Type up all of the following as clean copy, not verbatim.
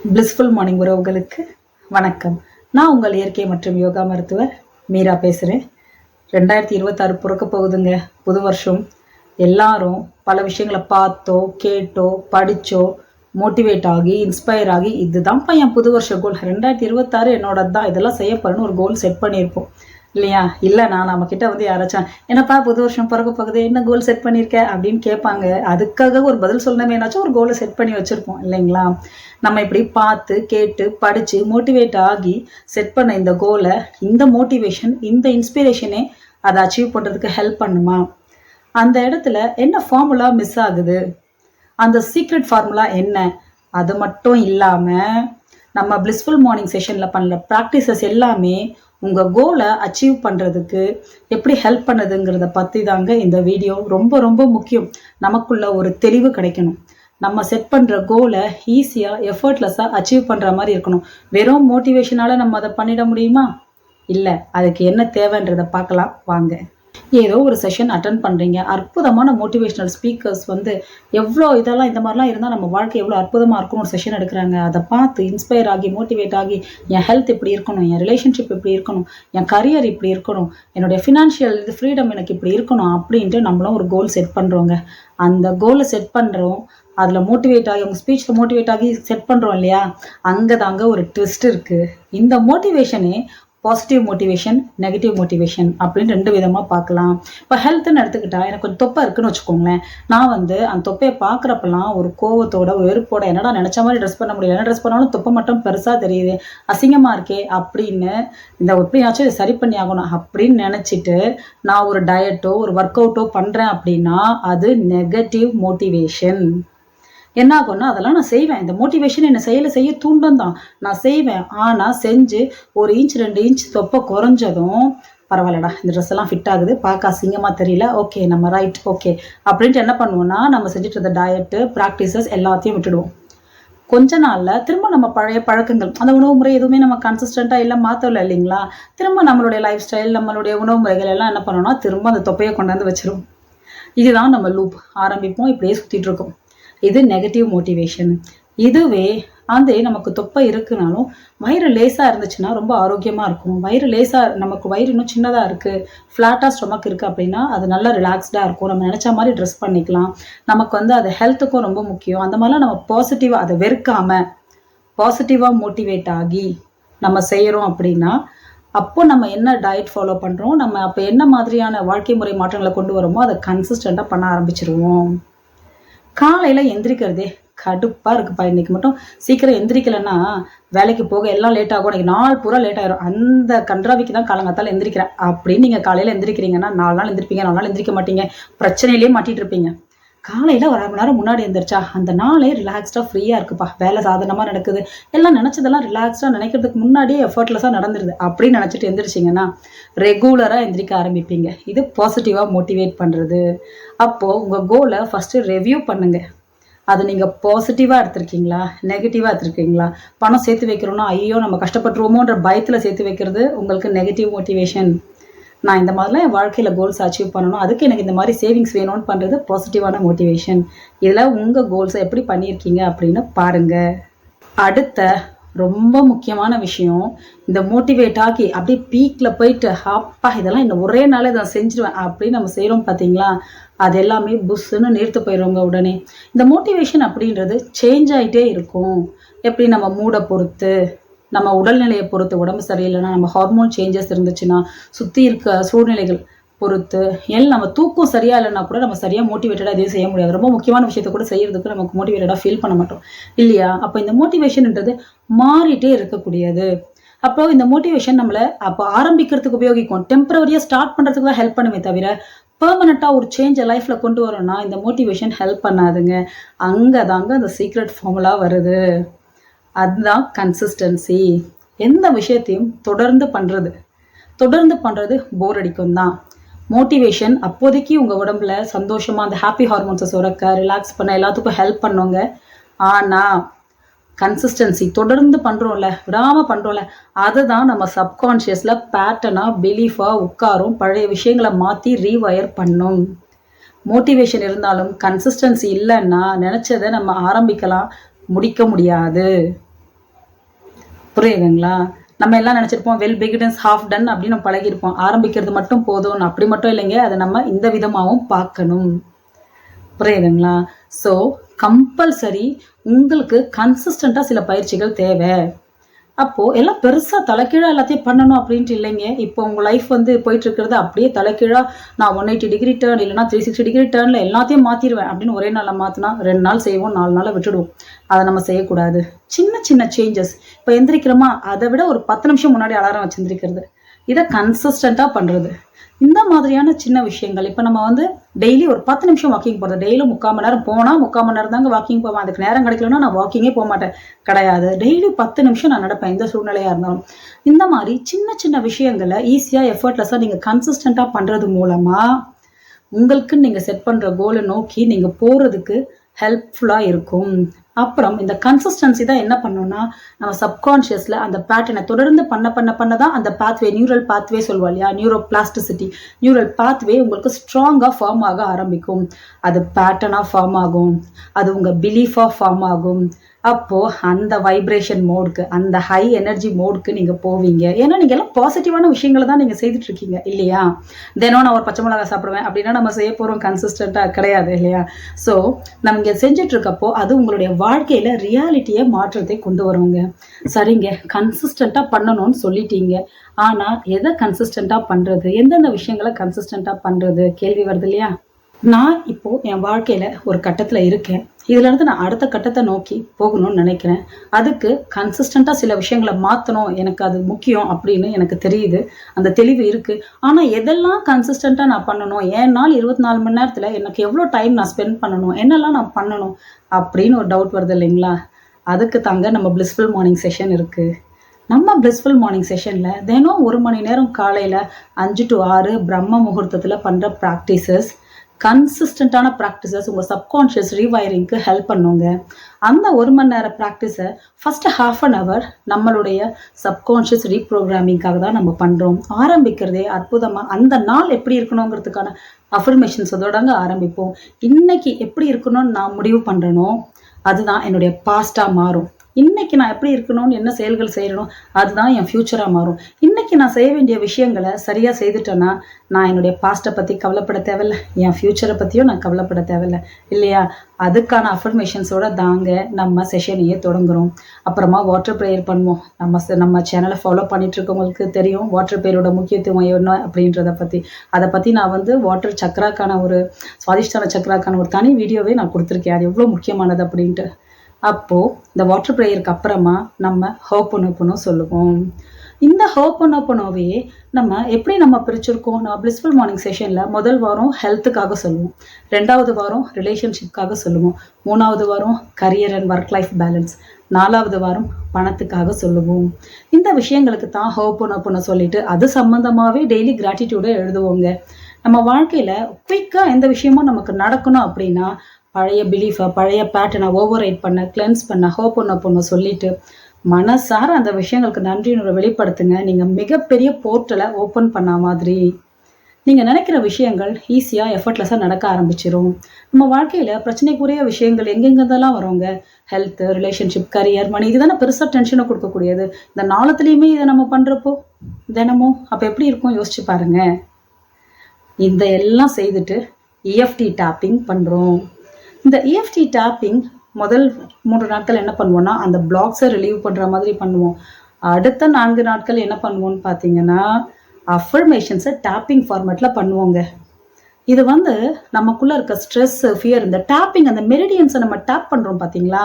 Blissful morning உறவுகளுக்கு வணக்கம். நான் உங்கள் இயற்கை மற்றும் யோகா மருத்துவர் மீரா பேசுகிறேன். 2026 பிறக்க போகுதுங்க. புது வருஷம். எல்லாரும் பல விஷயங்களை பார்த்தோ கேட்டோ படித்தோ மோட்டிவேட் ஆகி இன்ஸ்பயர் ஆகி இதுதான்ப்பா என் புது வருஷ கோல், 2026 என்னோட தான், இதெல்லாம் செய்யப்படுன்னு ஒரு கோல் செட் பண்ணியிருப்போம் இல்லையா? இல்லைண்ணா நம்மக்கிட்ட யாராச்சும் என்னப்பா புது வருஷம் பிறக்க போகுது, என்ன கோல் செட் பண்ணியிருக்க அப்படின்னு கேட்பாங்க. அதுக்காக ஒரு பதில் சொல்லணுமே, ஏன்னாச்சும் ஒரு கோலை செட் பண்ணி வச்சுருப்போம் இல்லைங்களா? நம்ம இப்படி பார்த்து கேட்டு படித்து மோட்டிவேட் ஆகி செட் பண்ண இந்த கோலை, இந்த மோட்டிவேஷன் இந்த இன்ஸ்பிரேஷனே அதை அச்சீவ் பண்ணுறதுக்கு ஹெல்ப் பண்ணுமா? அந்த இடத்துல என்ன ஃபார்முலா மிஸ் ஆகுது, அந்த சீக்ரெட் ஃபார்முலா என்ன? அது மட்டும் இல்லாமல் நம்ம பிளிஸ்ஃபுல் மார்னிங் செஷனில் பண்ணல ப்ராக்டிசஸ் எல்லாமே உங்கள் கோலை அச்சீவ் பண்ணுறதுக்கு எப்படி ஹெல்ப் பண்ணுதுங்கிறத பற்றி தாங்க இந்த வீடியோ. ரொம்ப ரொம்ப முக்கியம். நமக்குள்ள ஒரு தெளிவு கிடைக்கணும். நம்ம செட் பண்ணுற கோலை ஈஸியாக எஃபர்ட்லெஸ்ஸாக அச்சீவ் பண்ணுற மாதிரி இருக்கணும். வெறும் மோட்டிவேஷனால் நம்ம அதை பண்ணிட முடியுமா? இல்லை. அதுக்கு என்ன தேவைன்றதை பார்க்கலாம் வாங்க. ஏதோ ஒரு செஷன் அட்டன் பண்ணுறீங்க, அற்புதமான மோட்டிவேஷ்னல் ஸ்பீக்கர்ஸ் எவ்வளோ இதெல்லாம் இந்த மாதிரிலாம் இருந்தால் நம்ம வாழ்க்கை எவ்வளோ அற்புதமாக இருக்கும்னு ஒரு செஷன் எடுக்கிறாங்க. அதை பார்த்து இன்ஸ்பயர் ஆகி மோட்டிவேட் ஆகி என் ஹெல்த் இப்படி இருக்கணும், என் ரிலேஷன்ஷிப் இப்படி இருக்கணும், என் கரியர் இப்படி இருக்கணும், என்னுடைய ஃபினான்ஷியல் ஃப்ரீடம் எனக்கு இப்படி இருக்கணும் அப்படின்ட்டு நம்மளும் ஒரு கோல் செட் பண்ணுறோங்க. அந்த கோலை செட் பண்ணுறோம், அதில் மோட்டிவேட் ஆகி அவங்க ஸ்பீச்சில் மோட்டிவேட் ஆகி செட் பண்ணுறோம் இல்லையா? அங்கே தாங்க ஒரு ட்விஸ்ட் இருக்குது. இந்த மோட்டிவேஷனே பாசிட்டிவ் மோட்டிவேஷன், நெகட்டிவ் மோட்டிவேஷன் அப்படின்னு 2 விதமாக பார்க்கலாம். இப்போ ஹெல்த்துன்னு எடுத்துக்கிட்டா, எனக்கு கொஞ்சம் தொப்பை இருக்குன்னு வச்சுக்கோங்களேன். நான் அந்த தொப்பையை பார்க்குறப்பெல்லாம் ஒரு கோவத்தோட ஒரு வெறுப்போட, என்னடா நினச்ச மாதிரி ட்ரெஸ் பண்ண முடியல, என்ன ட்ரெஸ் பண்ணாலும் தொப்பை மட்டும் பெருசாக தெரியுது, அசிங்கமாக இருக்கே அப்படின்னு, இந்த எப்படியாச்சும் இதை சரி பண்ணி ஆகணும் அப்படின்னு நினச்சிட்டு நான் ஒரு டயட்டோ ஒரு ஒர்க் அவுட்டோ பண்ணுறேன் அப்படின்னா அது நெகட்டிவ் மோட்டிவேஷன். என்ன ஆகும்னா, அதெல்லாம் நான் செய்வேன், இந்த மோட்டிவேஷன் என்னை செய்ய தூண்டும் தான், நான் செய்வேன். ஆனால் செஞ்சு 1 இன்ச் 2 இன்ச் தொப்பை குறைஞ்சதும் பரவாயில்லடா, இந்த ட்ரெஸ் எல்லாம் ஃபிட் ஆகுது, பார்க்க அசிங்கமாக தெரியல, ஓகே நம்ம ரைட் ஓகே அப்படின்ட்டு என்ன பண்ணுவோம்னா, நம்ம செஞ்சுட்டு இருந்த டயட்டு ப்ராக்டிசஸ் எல்லாத்தையும் விட்டுடுவோம். கொஞ்ச நாளில் திரும்ப நம்ம பழைய பழக்கங்கள், அந்த உணவு முறை எதுவுமே நம்ம கன்சிஸ்டண்ட்டாக எல்லாம் மாற்றல இல்லைங்களா? திரும்ப நம்மளுடைய லைஃப் ஸ்டைல், நம்மளுடைய உணவு முறைகள் எல்லாம் என்ன பண்ணோம்னா, திரும்ப அந்த தொப்பையை கொண்டாந்து வச்சிரும். இதுதான் நம்ம லூப். ஆரம்பிப்போம், இப்படியே சுற்றிட்டு இருக்கோம். இது நெகட்டிவ் மோட்டிவேஷன். இதுவே நமக்கு தொப்பை இருக்குனாலும் வயிறு லேசாக இருந்துச்சுன்னா ரொம்ப ஆரோக்கியமாக இருக்கும். வயிறு லேசாக, நமக்கு வயிறு இன்னும் சின்னதாக இருக்குது, ஃப்ளாட்டாக ஸ்டொமக் இருக்குது அப்படின்னா அது நல்லா ரிலாக்ஸ்டாக இருக்கும். நம்ம நினச்ச மாதிரி ட்ரெஸ் பண்ணிக்கலாம். நமக்கு அது ஹெல்த்துக்கும் ரொம்ப முக்கியம். அந்த மாதிரிலாம் நம்ம பாசிட்டிவாக, அதை வெறுக்காமல் பாசிட்டிவாக மோட்டிவேட் ஆகி நம்ம செய்கிறோம் அப்படின்னா, அப்போ நம்ம என்ன டயட் ஃபாலோ பண்ணுறோம், நம்ம அப்போ என்ன மாதிரியான வாழ்க்கை முறை மாற்றங்களை கொண்டு வரோமோ அதை கன்சிஸ்டண்ட்டாக பண்ண ஆரம்பிச்சிருவோம். காலையில் எந்திரிக்கிறதே கடுப்பாக இருக்குப்பா, இன்றைக்கி மட்டும் சீக்கிரம் எந்திரிக்கலைன்னா வேலைக்கு போக எல்லாம் லேட் ஆகும், இன்றைக்கி நாள் பூரா லேட் ஆகிடும், அந்த கன்றாவிக்கு தான் காலங்காத்தால் எந்திரிக்கிறேன் அப்படின்னு நீங்கள் காலையில் எந்திரிக்கிறீங்கன்னா 4 நாள் எந்திரிப்பீங்க, 4 நாள் எந்திரிக்க மாட்டீங்க, பிரச்சனையிலேயே மாட்டிகிட்டு இருப்பீங்க. காலையில் ஒரு 1/2 மணி நேரம் முன்னாடி எந்திரிச்சா அந்த நாளே ரிலாக்ஸ்டாக ஃப்ரீயாக இருக்குப்பா, வேலை சாதனமாக நடக்குது, எல்லாம் நினச்சதெல்லாம் ரிலாக்ஸ்டாக நினைக்கிறதுக்கு முன்னாடியே எஃபர்ட்லெஸ்ஸாக நடந்துருது அப்படின்னு நினச்சிட்டு எந்திரிச்சிங்கன்னா ரெகுலராக எந்திரிக்க ஆரம்பிப்பீங்க. இது பாசிட்டிவாக மோட்டிவேட் பண்ணுறது. அப்போது உங்கள் கோலை ஃபஸ்ட்டு ரெவ்யூ பண்ணுங்கள். அது நீங்கள் பாசிட்டிவாக எடுத்திருக்கீங்களா, நெகட்டிவாக எடுத்திருக்கீங்களா? பணம் சேர்த்து வைக்கிறோன்னா ஐயோ நம்ம கஷ்டப்பட்டுருவோமோன்ற பயத்தில் சேர்த்து வைக்கிறது உங்களுக்கு நெகட்டிவ் மோட்டிவேஷன். நான் இந்த மாதிரிலாம் என் வாழ்க்கையில் கோல்ஸ் அச்சீவ் பண்ணணும், அதுக்கு எனக்கு இந்த மாதிரி சேவிங்ஸ் வேணும்னு பண்ணுறது பாசிட்டிவான மோட்டிவேஷன். இதில் உங்கள் கோல்ஸை எப்படி பண்ணியிருக்கீங்க அப்படின்னு பாருங்கள். அடுத்த ரொம்ப முக்கியமான விஷயம், இந்த மோட்டிவேட் ஆகி அப்படியே பீக்கில் போயிட்டு அப்பா இதெல்லாம் இன்னும் ஒரே நாளே இதை செஞ்சுருவேன் அப்படின்னு நம்ம செய்கிறோம் பார்த்தீங்களா, அது எல்லாமே புஷ்ஷுன்னு நிறுத்து போயிடுவோங்க உடனே. இந்த மோட்டிவேஷன் அப்படின்றது சேஞ்ச் ஆகிட்டே இருக்கும். எப்படி நம்ம மூடை பொறுத்து, நம்ம உடல்நிலையை பொறுத்து, உடம்பு சரியில்லைன்னா, நம்ம ஹார்மோன் சேஞ்சஸ் இருந்துச்சுன்னா, சுற்றி இருக்க சூழ்நிலைகள் பொறுத்து, நம்ம தூக்கம் சரியா இல்லைன்னா கூட நம்ம சரியாக மோட்டிவேட்டடாக எதையும் செய்ய முடியாது. ரொம்ப முக்கியமான விஷயத்தை கூட செய்யறதுக்கு நமக்கு மோட்டிவேட்டடாக ஃபீல் பண்ண மாட்டோம் இல்லையா? அப்போ இந்த மோட்டிவேஷன்ன்றது மாறிட்டே இருக்கக்கூடியது. அப்போ இந்த மோட்டிவேஷன் நம்மளை அப்போ ஆரம்பிக்கிறதுக்கு உபயோகிக்கும், டெம்பரவரியாக ஸ்டார்ட் பண்ணுறதுக்கு தான் ஹெல்ப் பண்ணுமே தவிர பெர்மனண்ட்டாக ஒரு சேஞ்சை லைஃப்பில் கொண்டு வரோம்னா இந்த மோட்டிவேஷன் ஹெல்ப் பண்ணாதுங்க. அங்கே தாங்க அந்த சீக்ரெட் ஃபார்முலா வருது. அதுதான் கன்சிஸ்டன்சி. எந்த விஷயத்தையும் தொடர்ந்து பண்ணுறது போர் அடிக்கும் தான். மோட்டிவேஷன் அப்போதைக்கு உங்கள் உடம்புல சந்தோஷமாக அந்த ஹாப்பி ஹார்மோன்ஸை சுரக்க, ரிலாக்ஸ் பண்ண, எல்லாத்துக்கும் ஹெல்ப் பண்ணுங்க. ஆனால் கன்சிஸ்டன்சி தொடர்ந்து பண்ணுறோம்ல, விடாமல் பண்ணுறோம்ல, அதுதான் நம்ம சப்கான்ஷியஸில் பேட்டர்னாக பிலீஃபாக உட்காரும், பழைய விஷயங்களை மாற்றி ரீவயர் பண்ணும். மோட்டிவேஷன் இருந்தாலும் கன்சிஸ்டன்சி இல்லைன்னா நினச்சதை நம்ம ஆரம்பிக்கலாம், முடிக்க முடியாது. புரியுதுங்களா? நம்ம எல்லாம் நினைச்சிருப்போம் வெல் பிகினர்ஸ் ஹாஃப் டன் அப்படின்னு நம்ம பழகிருப்போம். ஆரம்பிக்கிறது மட்டும் போதும், அப்படி மட்டும் இல்லைங்க. அதை நம்ம இந்த விதமாகவும் பார்க்கணும். புரியுதுங்களா? ஸோ கம்பல்சரி உங்களுக்கு கன்சிஸ்டண்டா சில பயிற்சிகள் தேவை. அப்போ எல்லாம் பெருசா தலைகீழா எல்லாத்தையும் பண்ணணும் அப்படின்ட்டு இல்லைங்க. இப்போ உங்க லைஃப் வந்து போயிட்டு இருக்கிறது அப்படியே தலைகீழா நான் 180 டிகிரி டேர்ன் இல்லைன்னா 360 டிகிரி டேர்ன்ல எல்லாத்தையும் மாத்திடுவேன் அப்படின்னு ஒரே நாள்ல மாத்தினா 2 நாள் செய்வோம், 4 நாளை விட்டுடுவோம். அதை நம்ம செய்யக்கூடாது. சின்ன சின்ன சேஞ்சஸ். இப்போ எந்திரிக்கிறோமா, அதை விட ஒரு 10 நிமிஷம் முன்னாடி அலாரம் வச்சு எந்திரிக்கிறது, இதை கன்சிஸ்டண்டா பண்றது. இந்த மாதிரியான சின்ன விஷயங்கள். இப்போ நம்ம வந்து டெய்லி ஒரு 10 நிமிஷம் வாக்கிங் போகிறது. டெய்லியும் 3/4 மணி நேரம் போனால் 3/4 மணி நேரம் தாங்க வாக்கிங் போவேன். அதுக்கு நேரம் கிடைக்கலன்னா நான் வாக்கிங்கே போக மாட்டேன். கிடையாது. டெய்லி 10 நிமிஷம் நான் நடப்பேன், எந்த சூழ்நிலையாக இருந்தாலும். இந்த மாதிரி சின்ன சின்ன விஷயங்களை ஈஸியாக எஃபர்ட்லெஸ்ஸாக நீங்கள் கன்சிஸ்டண்ட்டாக பண்ணுறது மூலமாக உங்களுக்குன்னு நீங்கள் செட் பண்ணுற கோலை நோக்கி நீங்கள் போகிறதுக்கு ஹெல்ப்ஃபுல்லாக இருக்கும். அப்புறம் இந்த கன்சிஸ்டன்சி தான் என்ன பண்ணோம்னா, நம்ம சப்கான்ஷியஸ்ல அந்த பேட்டர்னை தொடர்ந்து பண்ண தான் அந்த பாத்வே, நியூரல் பாத்வே சொல்லுவா இல்லையா, நியூரோ பிளாஸ்டிசிட்டி, நியூரல் பாத்வே உங்களுக்கு ஸ்ட்ராங்கா ஃபார்ம் ஆக ஆரம்பிக்கும். அது பேட்டர்னா ஃபார்ம் ஆகும், அது உங்க பிலீஃபா ஃபார்ம் ஆகும். அப்போ அந்த வைப்ரேஷன் மோடுக்கு, அந்த ஹை எனர்ஜி மோடுக்கு நீங்க போவீங்க. ஏன்னா நீங்க எல்லாம் பாசிட்டிவான விஷயங்களை தான் நீங்க செய்துட்டு இருக்கீங்க இல்லையா? தினம் நான் ஒரு பச்சை மிளகா சாப்பிடுவேன் அப்படின்னா நம்ம செய்ய போறோம் கன்சிஸ்டண்டா கிடையாது இல்லையா? ஸோ நம்ம இங்க செஞ்சுட்டு இருக்கப்போ அது உங்களுடைய வாழ்க்கையில ரியாலிட்டியை மாற்றத்தை கொண்டு வருவாங்க. சரிங்க, கன்சிஸ்டண்டா பண்ணணும்னு சொல்லிட்டீங்க. ஆனா எதை கன்சிஸ்டண்டா பண்றது, எந்தெந்த விஷயங்களை கன்சிஸ்டண்டா பண்றது கேள்வி வருது இல்லையா? நான் இப்போ என் வாழ்க்கையில ஒரு கட்டத்துல இருக்கேன். இதுல இருந்து நான் அடுத்த கட்டத்தை நோக்கி போகணும்னு நினைக்கிறேன். அதுக்கு கன்சிஸ்டண்டா சில விஷயங்களை மாத்தணும், எனக்கு அது முக்கியம் அப்படின்னு எனக்கு தெரியுது, அந்த தெளிவு இருக்கு. ஆனா எதெல்லாம் கன்சிஸ்டண்டா நான் பண்ணணும், என் நாள் 24 மணி நேரத்துல எனக்கு எவ்வளவு டைம் நான் ஸ்பெண்ட் பண்ணணும், என்னெல்லாம் நான் பண்ணணும் அப்படின்னு ஒரு டவுட் வருது இல்லைங்களா? அதுக்கு தாங்க நம்ம பிளிஸ்ஃபுல் மார்னிங் செஷன் இருக்கு. நம்ம பிளிஸ்ஃபுல் மார்னிங் செஷன்ல தினம் 1 மணி நேரம் காலையில 5 to 6 பிரம்ம முகூர்த்தத்துல பண்ற ப்ராக்டிசஸ், கன்சிஸ்டண்டான ப்ராக்டிசஸ் உங்கள் சப்கான்ஷியஸ் ரீவயரிங்க்கு ஹெல்ப் பண்ணுங்க. அந்த 1 மணி நேரம் ப்ராக்டிஸை ஃபர்ஸ்ட் ½ அன் அவர் நம்மளுடைய சப்கான்ஷியஸ் ரீப்ரோக்ராமிங்காக தான் நம்ம பண்ணுறோம். ஆரம்பிக்கிறதே அற்புதமாக அந்த நாள் எப்படி இருக்கணுங்கிறதுக்கான அஃபர்மேஷன்ஸ் அதோடங்க ஆரம்பிப்போம். இன்னைக்கு எப்படி இருக்கணும்னு நான் முடிவு பண்ணுறனோ அதுதான் என்னுடைய பாஸ்டாக மாறும். இன்னைக்கு நான் எப்படி இருக்கணும்னு என்ன செயல்கள் செய்யணும் அதுதான் என் ஃபியூச்சராக மாறும். இன்னைக்கு நான் செய்ய வேண்டிய விஷயங்களை சரியாக செய்துட்டேன்னா நான் என்னுடைய பாஸ்ட்டை பற்றி கவலைப்பட தேவையில்லை, என் ஃபியூச்சரை பற்றியும் நான் கவலைப்பட தேவையில்லை இல்லையா? அதுக்கான அஃபர்மேஷன்ஸோட தாங்க நம்ம செஷனையே தொடங்குறோம். அப்புறமா வாட்டர் ப்ரேயர் பண்ணுவோம். நம்ம சேனலை ஃபாலோ பண்ணிட்டு இருக்கவங்களுக்கு தெரியும் வாட்டர் ப்ரேயரோட முக்கியத்துவம் என்ன அப்படின்றத பற்றி. அதை பற்றி நான் வந்து வாட்டர் சக்கராக்கான ஒரு சுவாதிஷ்டான சக்கராக்கான ஒரு தனி வீடியோவே நான் கொடுத்துருக்கேன், அது எவ்வளோ முக்கியமானது அப்படின்ட்டு. அப்போ இந்த வாட்டர் ப்ரேயருக்கு அப்புறமா நம்ம ஹோப்பனோப்பனோ சொல்லுவோம். இந்த ஹோப்பனோப்பனோவே நம்ம எப்படி நம்ம பிரிச்சிருக்கோம், நம்ம பிளிஸ்ஃபுல் மார்னிங் செஷன்ல முதல் வாரம் ஹெல்த்துக்காக சொல்லுவோம், 2வது வாரம் ரிலேஷன்ஷிப்காக சொல்லுவோம், 3வது வாரம் career and work life balance, 4வது வாரம் பணத்துக்காக சொல்லுவோம். இந்த விஷயங்களுக்கு தான் ஹோப்பனோப்பனோ சொல்லிட்டு அது சம்பந்தமாவே டெய்லி கிராட்டிடியூட எழுதுவோங்க. நம்ம வாழ்க்கையில குயிக்கா எந்த விஷயமும் நமக்கு நடக்கணும் அப்படின்னா பழைய பிலீஃபை, பழைய பேட்டர்னை ஓவர் ரைட் பண்ண, கிளென்ஸ் பண்ண ஹோப்பனோப்பனோ சொல்லிட்டு மனசார அந்த விஷயங்களுக்கு நன்றியுணர்வை வெளிப்படுத்துங்க. நீங்க மிகப்பெரிய போர்ட்டலை ஓப்பன் பண்ண மாதிரி நீங்க நினைக்கிற விஷயங்கள் ஈஸியா எஃபர்ட்லெஸ்ஸா நடக்க ஆரம்பிச்சிடும். நம்ம வாழ்க்கையில பிரச்சனைக்குரிய விஷயங்கள் எங்கெங்கெல்லாம் வருங்க, ஹெல்த், ரிலேஷன்ஷிப், கரியர், மணி, இதுதானே பெருசா டென்ஷனை கொடுக்கக்கூடியது. இந்த நாளத்துலயுமே இதை நம்ம பண்றப்போ தினமும் அப்ப எப்படி இருக்கும் யோசிச்சு பாருங்க. இந்த எல்லாம் செய்துட்டு EFT டேப்பிங் பண்றோம். இந்த EFT டேப்பிங் முதல் 3 நாட்கள் என்ன பண்ணுவோம்னா அந்த பிளாக்ஸை ரிலீவ் பண்ணுற மாதிரி பண்ணுவோம். அடுத்த 4 நாட்கள் என்ன பண்ணுவோம்னு பார்த்தீங்கன்னா அஃபர்மேஷன்ஸை டேப்பிங் ஃபார்மேட்டில் பண்ணுவோங்க. இது வந்து நமக்குள்ளே இருக்க ஸ்ட்ரெஸ், ஃபியர், இந்த டேப்பிங், அந்த மெரிடியன்ஸை நம்ம டேப் பண்ணுறோம் பார்த்தீங்களா,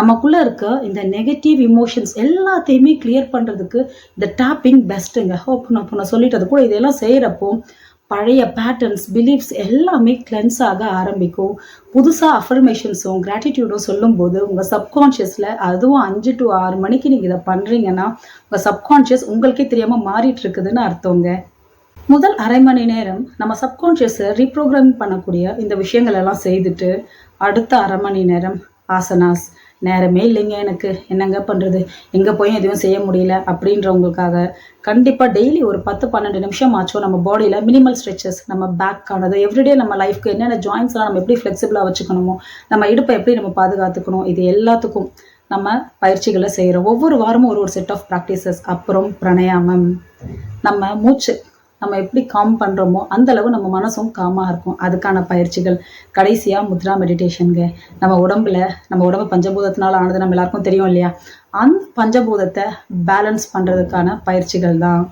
நமக்குள்ளே இருக்க இந்த நெகட்டிவ் இமோஷன்ஸ் எல்லாத்தையுமே கிளியர் பண்ணுறதுக்கு இந்த டேப்பிங் பெஸ்ட்டுங்க. நான் சொல்லிட்டு அது கூட இதெல்லாம் செய்கிறப்போ பழைய பேட்டர்ன்ஸ், பிலீஃப்ஸ் எல்லாமே கிளென்ஸ் ஆக ஆரம்பிக்கும். புதுசாக அஃபர்மேஷன்ஸும் கிராட்டிடியூடும் சொல்லும்போது உங்கள் சப்கான்ஷியஸில், அதுவும் 5 to 6 மணிக்கு நீங்கள் இதை பண்ணுறீங்கன்னா உங்கள் சப்கான்ஷியஸ் உங்களுக்கே தெரியாமல் மாறிட்டு இருக்குதுன்னு அர்த்தங்க. முதல் அரை மணி நேரம் நம்ம சப்கான்ஷியஸை ரீப்ரோக்ராமிங் பண்ணக்கூடிய இந்த விஷயங்கள் எல்லாம் செய்துட்டு அடுத்த அரை மணி நேரம் ஆசனாஸ். நேரமே இல்லைங்க எனக்கு, என்னங்க பண்ணுறது, எங்கே போய் எதுவும் செய்ய முடியல அப்படின்றவங்களுக்காக கண்டிப்பாக டெய்லி ஒரு 10-12 நிமிஷம் ஆச்சும் நம்ம பாடியில் மினிமல் ஸ்ட்ரெச்சஸ், நம்ம பேக்கானது, எவ்ரிடே நம்ம லைஃப்க்கு என்னென்ன ஜாயின்ஸ்லாம் நம்ம எப்படி ஃப்ளெக்சிபிளாக வச்சுக்கணுமோ, நம்ம இடுப்பை எப்படி நம்ம பாதுகாத்துக்கணும், இது எல்லாத்துக்கும் நம்ம பயிற்சிகளை செய்கிறோம். ஒவ்வொரு வாரமும் ஒரு ஒரு செட் ஆஃப் ப்ராக்டிசஸ். அப்புறம் பிராணாயாமம். நம்ம மூச்சு நம்ம எப்படி காம் பண்ணுறோமோ அந்தளவு நம்ம மனசும் காமாக இருக்கும். அதுக்கான பயிற்சிகள். கடைசியாக முத்ரா மெடிடேஷனுங்க. நம்ம உடம்பு பஞ்சபூதத்தினால ஆனது நம்ம எல்லாருக்கும் தெரியும் இல்லையா? அந்த பஞ்சபூதத்தை பேலன்ஸ் பண்ணுறதுக்கான பயிற்சிகள் தான்.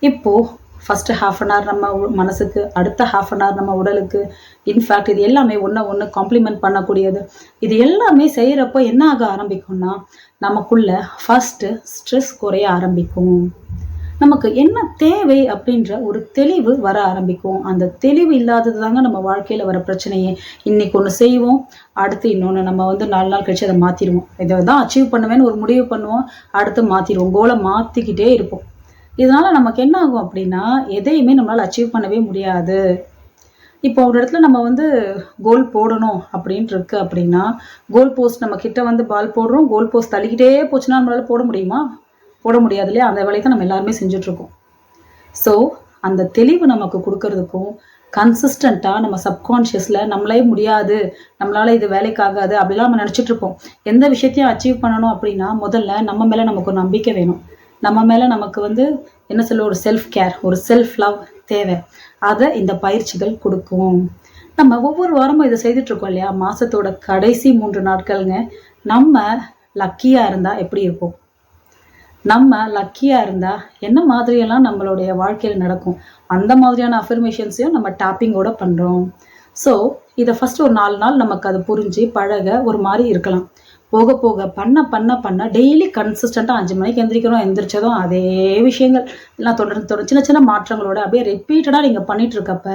இப்போது ஃபஸ்ட்டு ½ நம்ம மனசுக்கு, அடுத்த ½ நம்ம உடலுக்கு. இன்ஃபேக்ட் இது எல்லாமே ஒன்று காம்ப்ளிமெண்ட் பண்ணக்கூடியது. இது எல்லாமே செய்கிறப்போ என்ன ஆக ஆரம்பிக்கும்னா, நமக்குள்ள ஃபஸ்ட்டு ஸ்ட்ரெஸ் குறைய ஆரம்பிக்கும். நமக்கு என்ன தேவை அப்படின்ற ஒரு தெளிவு வர ஆரம்பிக்கும். அந்த தெளிவு இல்லாதது தாங்க நம்ம வாழ்க்கையில் வர பிரச்சனையே. இன்னைக்கு ஒன்று செய்வோம், அடுத்து இன்னொன்று நம்ம 4 நாள் கழிச்சு அதை மாற்றிடுவோம். இதை தான் அச்சீவ் பண்ணுவேன்னு ஒரு முடிவு பண்ணுவோம், அடுத்து மாற்றிடுவோம். கோலை மாற்றிக்கிட்டே இருப்போம். இதனால நமக்கு என்ன ஆகும் அப்படின்னா, எதையுமே நம்மளால் அச்சீவ் பண்ணவே முடியாது. இப்போ ஒரு இடத்துல நம்ம கோல் போடணும் அப்படின்ட்டு இருக்கு அப்படின்னா, கோல் போஸ்ட் நம்ம கிட்ட பால் போடுறோம், கோல் போஸ்ட் தள்ளிக்கிட்டே போச்சுன்னா நம்மளால போட முடியுமா? போட முடியாது இல்லையா? அந்த வேலையை தான் நம்ம எல்லாருமே செஞ்சுட்ருக்கோம். ஸோ அந்த தெளிவு நமக்கு கொடுக்கறதுக்கும், கன்சிஸ்டண்ட்டாக நம்ம சப்கான்ஷியஸில் நம்மளே முடியாது, நம்மளால் இது வேலைக்காகாது அப்படிலாம் நம்ம நினச்சிட்ருப்போம். எந்த விஷயத்தையும் அச்சீவ் பண்ணணும் அப்படின்னா முதல்ல நம்ம மேலே நமக்கு ஒரு நம்பிக்கை வேணும். நம்ம மேலே நமக்கு என்ன சொல்ல, ஒரு செல்ஃப் கேர், ஒரு செல்ஃப் லவ் தேவை. அதை இந்த பயிற்சிகள் கொடுக்கும். நம்ம ஒவ்வொரு வாரமும் இதை செய்துட்ருக்கோம் இல்லையா? மாதத்தோட கடைசி 3 நாட்களுங்க. நம்ம லக்கியாக இருந்தால் எப்படி இருப்போம்? நம்ம லக்கியாக இருந்தால் என்ன மாதிரியெல்லாம் நம்மளுடைய வாழ்க்கையில் நடக்கும்? அந்த மாதிரியான அஃபர்மேஷன்ஸையும் நம்ம டேப்பிங்கோட பண்ணுறோம். ஸோ இதை ஃபஸ்ட்டு ஒரு 4 நாள் நமக்கு அது புரிஞ்சு பழக ஒரு மாதிரி இருக்கலாம். போக போக பண்ண டெய்லி கன்சிஸ்டண்ட்டாக 5 மணிக்கு எந்திரிச்சதும் அதே விஷயங்கள் எல்லாம் தொடர்ந்து சின்ன சின்ன மாற்றங்களோட அப்படியே ரிப்பீட்டடாக நீங்கள் பண்ணிட்டு இருக்கப்ப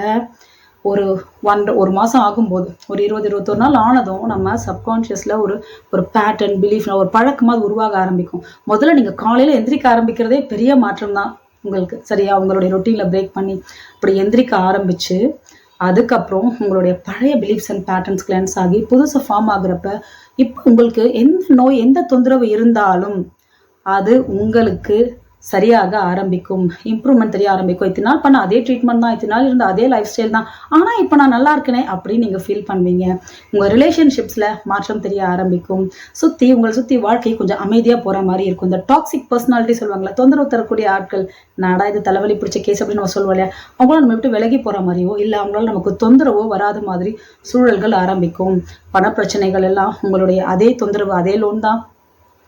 ஒரு மாதம் ஆகும்போது, ஒரு 20-21 நாள் ஆனதும் நம்ம சப்கான்ஷியஸில் ஒரு பேட்டர்ன், பிலீஃப், ஒரு பழக்கமாக உருவாக ஆரம்பிக்கும். முதல்ல நீங்கள் காலையில் எந்திரிக்க ஆரம்பிக்கிறதே பெரிய மாற்றம் தான் உங்களுக்கு. சரியா? உங்களுடைய ரொட்டீனில் பிரேக் பண்ணி அப்படி எந்திரிக்க ஆரம்பித்து, அதுக்கப்புறம் உங்களுடைய பழைய பிலீஃப்ஸ் அண்ட் பேட்டர்ன்ஸ் கிளென்ஸ் ஆகி புதுசாக ஃபார்ம் ஆகுறப்ப, இப்போ உங்களுக்கு எந்த நோய், எந்த தொந்தரவு இருந்தாலும் அது உங்களுக்கு சரியாக ஆரம்பிக்கும். இம்ப்ரூவ்மெண்ட் தெரிய ஆரம்பிக்கும். இத்தனை நாள் பண்ண அதே ட்ரீட்மெண்ட் தான், இத்தனை நாள் இருந்த அதே லைஃப் ஸ்டைல் தான், ஆனால் இப்போ நான் நல்லா இருக்கேனே அப்படின்னு நீங்கள் ஃபீல் பண்ணுவீங்க. உங்கள் ரிலேஷன்ஷிப்ஸில் மாற்றம் தெரிய ஆரம்பிக்கும். உங்களை சுற்றி வாழ்க்கை கொஞ்சம் அமைதியாக போகிற மாதிரி இருக்கும். இந்த டாக்ஸிக் பர்சனாலிட்டி சொல்லுவாங்களா, தொந்தரவு தரக்கூடிய ஆட்கள், நாடா இது தலைவலி பிடிச்ச கேஸ் அப்படின்னு நம்ம சொல்லுவோம் இல்லையா? அவங்களால நம்ம விட்டு விலகி போகிற மாதிரியோ இல்லை அவங்களால நமக்கு தொந்தரவோ வராத மாதிரி சூழல்கள் ஆரம்பிக்கும். பண பிரச்சனைகள் எல்லாம் உங்களுடைய அதே தொந்தரவு, அதே லோன் தான்,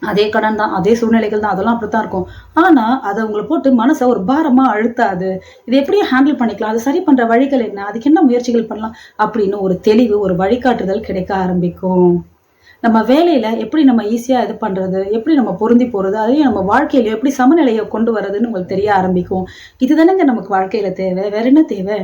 அதே கடன் தான், அதே சூழ்நிலைகள் தான், அதெல்லாம் அப்படித்தான் இருக்கும். ஆனால் அதை உங்களை போட்டு மனசை ஒரு பாரமாக அழுத்தாது. இதை எப்படியும் ஹேண்டில் பண்ணிக்கலாம், அதை சரி பண்ணுற வழிகள் என்ன, அதுக்கு என்ன முயற்சிகள் பண்ணலாம் அப்படின்னு ஒரு தெளிவு, ஒரு வழிகாட்டுதல் கிடைக்க ஆரம்பிக்கும். நம்ம வேலையில் எப்படி நம்ம ஈஸியாக இது பண்ணுறது, எப்படி நம்ம பொருந்தி போகிறது, அதையும் நம்ம வாழ்க்கையில் எப்படி சமநிலையை கொண்டு வர்றதுன்னு உங்களுக்கு தெரிய ஆரம்பிக்கும். இது தானேங்க நமக்கு வாழ்க்கையில் தேவை. வேற என்ன தேவை?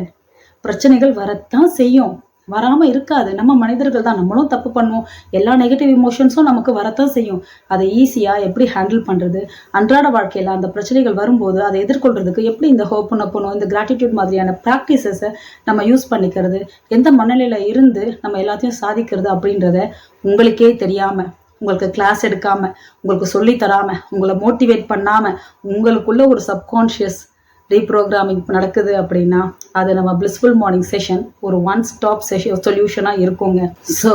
பிரச்சனைகள் வரத்தான் செய்யும், வராமல் இருக்காது. நம்ம மனிதர்கள் தான், நம்மளும் தப்பு பண்ணுவோம். எல்லா நெகட்டிவ் இமோஷன்ஸும் நமக்கு வரத்தான் செய்யும். அதை ஈஸியாக எப்படி ஹேண்டில் பண்ணுறது, அன்றாட வாழ்க்கையில் அந்த பிரச்சனைகள் வரும்போது அதை எதிர்கொள்றதுக்கு எப்படி இந்த ஹோப்பனப்பனோ, இந்த கிராட்டிடியூட் மாதிரியான ப்ராக்டிசஸை நம்ம யூஸ் பண்ணிக்கிறது, எந்த மனநிலையில் இருந்து நம்ம எல்லாத்தையும் சாதிக்கிறது அப்படின்றத உங்களுக்கே தெரியாமல், உங்களுக்கு கிளாஸ் எடுக்காமல், உங்களுக்கு சொல்லித்தராமல், உங்களை மோட்டிவேட் பண்ணாமல், உங்களுக்குள்ள ஒரு சப்கான்ஷியஸ் ரீப்ரோக்ராமிங் நடக்குது அப்படின்னா அது நம்ம பிளிஸ்ஃபுல் மார்னிங் செஷன் ஒரு ஒன் ஸ்டாப் சொல்யூஷனாக இருக்குங்க. ஸோ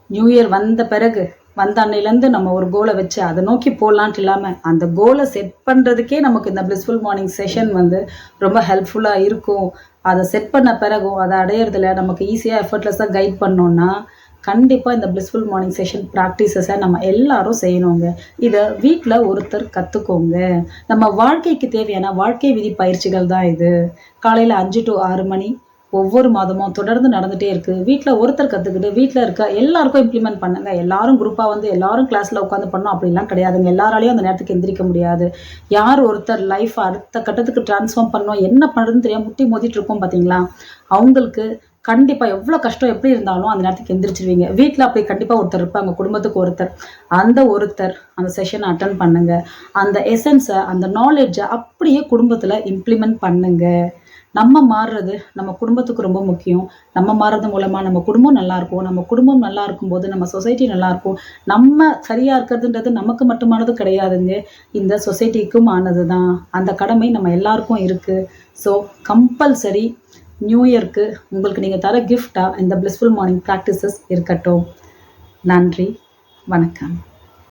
நியூ இயர் வந்த அன்னையிலேருந்து நம்ம ஒரு கோலை வச்சு அதை நோக்கி போடலான்ட்டு இல்லாமல் அந்த கோலை செட் பண்ணுறதுக்கே நமக்கு இந்த பிளிஸ்ஃபுல் மார்னிங் செஷன் ரொம்ப ஹெல்ப்ஃபுல்லாக இருக்கும். அதை செட் பண்ண பிறகும் அதை அடையிறதுல நமக்கு ஈஸியாக எஃபர்ட்லெஸ்ஸாக கைட் பண்ணோன்னா கண்டிப்பாக இந்த பிளிஸ்ஃபுல் மார்னிங் செஷன் ப்ராக்டிசஸை நம்ம எல்லாரும் செய்யணுங்க. இதை வீட்டில் ஒருத்தர் கற்றுக்கோங்க. நம்ம வாழ்க்கைக்கு தேவையான வாழ்க்கை விதி பயிற்சிகள் தான் இது. காலையில் 5 to 6 மணி ஒவ்வொரு மாதமும் தொடர்ந்து நடந்துகிட்டே இருக்குது. வீட்டில் ஒருத்தர் கற்றுக்கிட்டு வீட்டில் இருக்க எல்லாருக்கும் இம்ப்ளிமெண்ட் பண்ணுங்க. எல்லாரும் குரூப்பாக எல்லாரும் கிளாஸில் உட்காந்து பண்ணோம் அப்படிலாம் கிடையாதுங்க. எல்லாராலையும் அந்த நேரத்துக்கு எந்திரிக்க முடியாது. யார் ஒருத்தர் லைஃப் அடுத்த கட்டத்துக்கு டிரான்ஸ்ஃபார்ம் பண்ணோம், என்ன பண்ணுறதுன்னு தெரியாமல் முட்டி மோதிட்டு இருக்கோம் பார்த்தீங்களா, அவங்களுக்கு கண்டிப்பாக எவ்வளோ கஷ்டம் எப்படி இருந்தாலும் அந்த நேரத்துக்கு எந்திரிச்சிருவீங்க. வீட்டில் அப்படி கண்டிப்பாக ஒருத்தர் இருப்பாங்க, குடும்பத்துக்கு ஒருத்தர். அந்த ஒருத்தர் அந்த செஷனை அட்டன் பண்ணுங்க. அந்த எசன்ஸை, அந்த நாலேஜை அப்படியே குடும்பத்தில் இம்ப்ளிமெண்ட் பண்ணுங்க. நம்ம மாறுறது நம்ம குடும்பத்துக்கு ரொம்ப முக்கியம். நம்ம மாறுறது மூலமாக நம்ம குடும்பம் நல்லாயிருக்கும். நம்ம குடும்பம் நல்லா இருக்கும்போது நம்ம சொசைட்டி நல்லாயிருக்கும். நம்ம சரியாக இருக்கிறதுன்றது நமக்கு மட்டுமானது கிடையாதுங்க, இந்த சொசைட்டிக்கும் ஆனது தான். அந்த கடமை நம்ம எல்லாருக்கும் இருக்குது. ஸோ கம்பல்சரி நியூ இயர்க்கு உங்களுக்கு நீங்கள் தர கிஃப்டாக இந்த பிளிஸ்ஃபுல் மார்னிங் ப்ராக்டிசஸ் இருக்கட்டும். நன்றி, வணக்கம்.